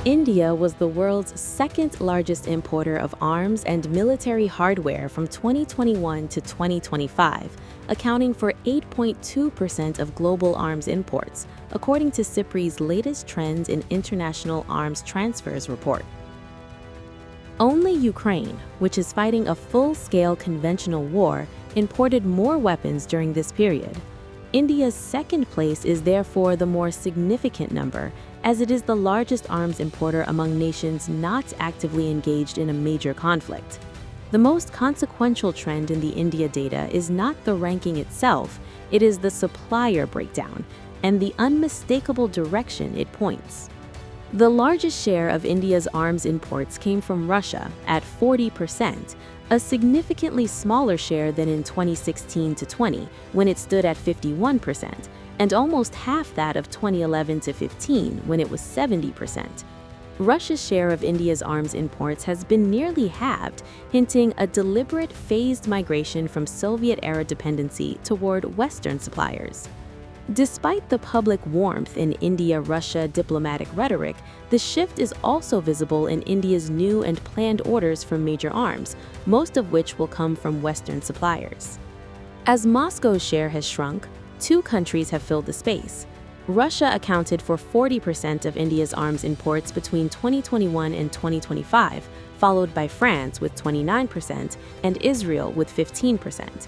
India was the world's second largest importer of arms and military hardware from 2021 to 2025, accounting for 8.2% of global arms imports, according to SIPRI's latest Trends in International Arms Transfers report. Only Ukraine, which is fighting a full-scale conventional war, imported more weapons during this period. India's second place is therefore the more significant number, as it is the largest arms importer among nations not actively engaged in a major conflict. The most consequential trend in the India data is not the ranking itself, it is the supplier breakdown and the unmistakable direction it points. The largest share of India's arms imports came from Russia at 40%, a significantly smaller share than in 2016 to 20, when it stood at 51%, and almost half that of 2011 to 15, when it was 70%. Russia's share of India's arms imports has been nearly halved, hinting a deliberate phased migration from Soviet-era dependency toward Western suppliers. Despite the public warmth in India-Russia diplomatic rhetoric, the shift is also visible in India's new and planned orders for major arms, most of which will come from Western suppliers. As Moscow's share has shrunk, two countries have filled the space. Russia accounted for 40% of India's arms imports between 2021 and 2025, followed by France with 29% and Israel with 15%.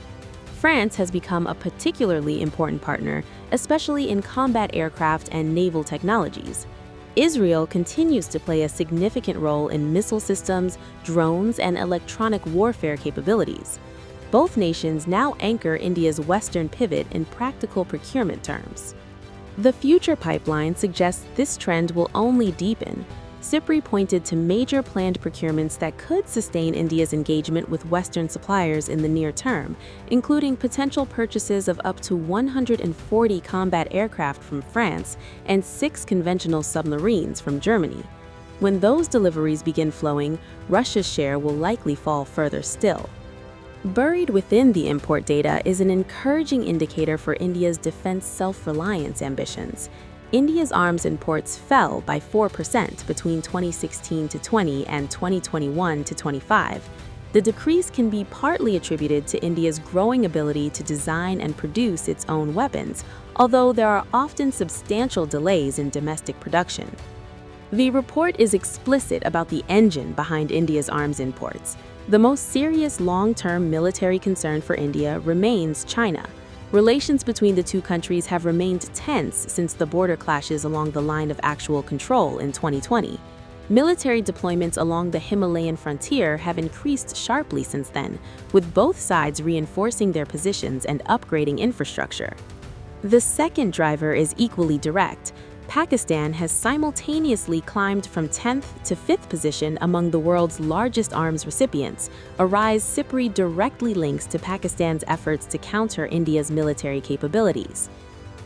France has become a particularly important partner, especially in combat aircraft and naval technologies. Israel continues to play a significant role in missile systems, drones, and electronic warfare capabilities. Both nations now anchor India's Western pivot in practical procurement terms. The future pipeline suggests this trend will only deepen. SIPRI pointed to major planned procurements that could sustain India's engagement with Western suppliers in the near term, including potential purchases of up to 140 combat aircraft from France and 6 conventional submarines from Germany. When those deliveries begin flowing, Russia's share will likely fall further still. Buried within the import data is an encouraging indicator for India's defense self-reliance ambitions. India's arms imports fell by 4% between 2016 to 20 and 2021 to 25. The decrease can be partly attributed to India's growing ability to design and produce its own weapons, although there are often substantial delays in domestic production. The report is explicit about the engine behind India's arms imports. The most serious long-term military concern for India remains China. Relations between the two countries have remained tense since the border clashes along the line of actual control in 2020. Military deployments along the Himalayan frontier have increased sharply since then, with both sides reinforcing their positions and upgrading infrastructure. The second driver is equally direct. Pakistan has simultaneously climbed from 10th to 5th position among the world's largest arms recipients, a rise SIPRI directly links to Pakistan's efforts to counter India's military capabilities.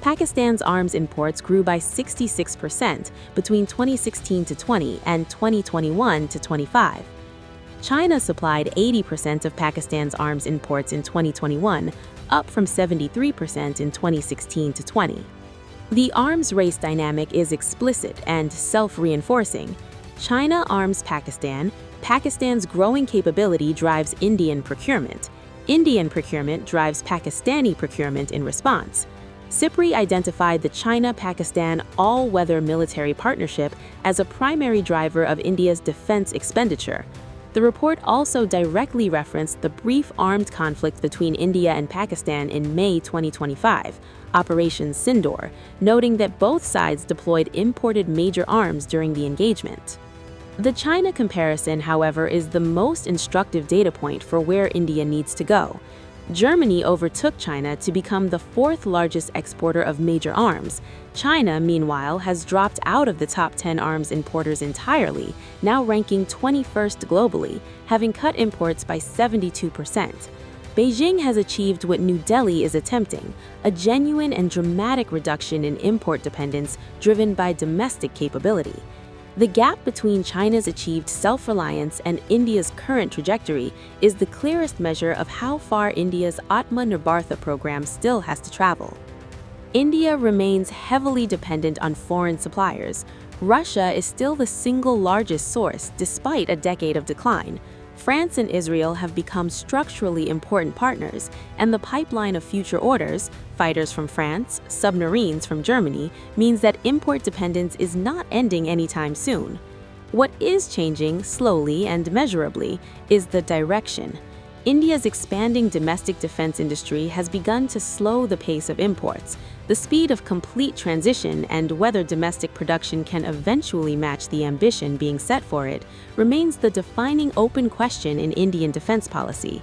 Pakistan's arms imports grew by 66% between 2016 to 20 and 2021 to 25. China supplied 80% of Pakistan's arms imports in 2021, up from 73% in 2016 to 20. The arms race dynamic is explicit and self-reinforcing. China arms Pakistan, Pakistan's growing capability drives Indian procurement. Indian procurement drives Pakistani procurement in response. SIPRI identified the China-Pakistan all-weather military partnership as a primary driver of India's defense expenditure. The report also directly referenced the brief armed conflict between India and Pakistan in May 2025, Operation Sindoor, noting that both sides deployed imported major arms during the engagement. The China comparison, however, is the most instructive data point for where India needs to go. Germany overtook China to become the 4th largest exporter of major arms. China, meanwhile, has dropped out of the top 10 arms importers entirely, now ranking 21st globally, having cut imports by 72%. Beijing has achieved what New Delhi is attempting, a genuine and dramatic reduction in import dependence driven by domestic capability. The gap between China's achieved self-reliance and India's current trajectory is the clearest measure of how far India's Aatmanirbharta program still has to travel. India remains heavily dependent on foreign suppliers. Russia is still the single largest source, despite a decade of decline. France and Israel have become structurally important partners, and the pipeline of future orders, fighters from France, submarines from Germany, means that import dependence is not ending anytime soon. What is changing, slowly and measurably, is the direction. India's expanding domestic defense industry has begun to slow the pace of imports. The speed of complete transition and whether domestic production can eventually match the ambition being set for it remains the defining open question in Indian defense policy.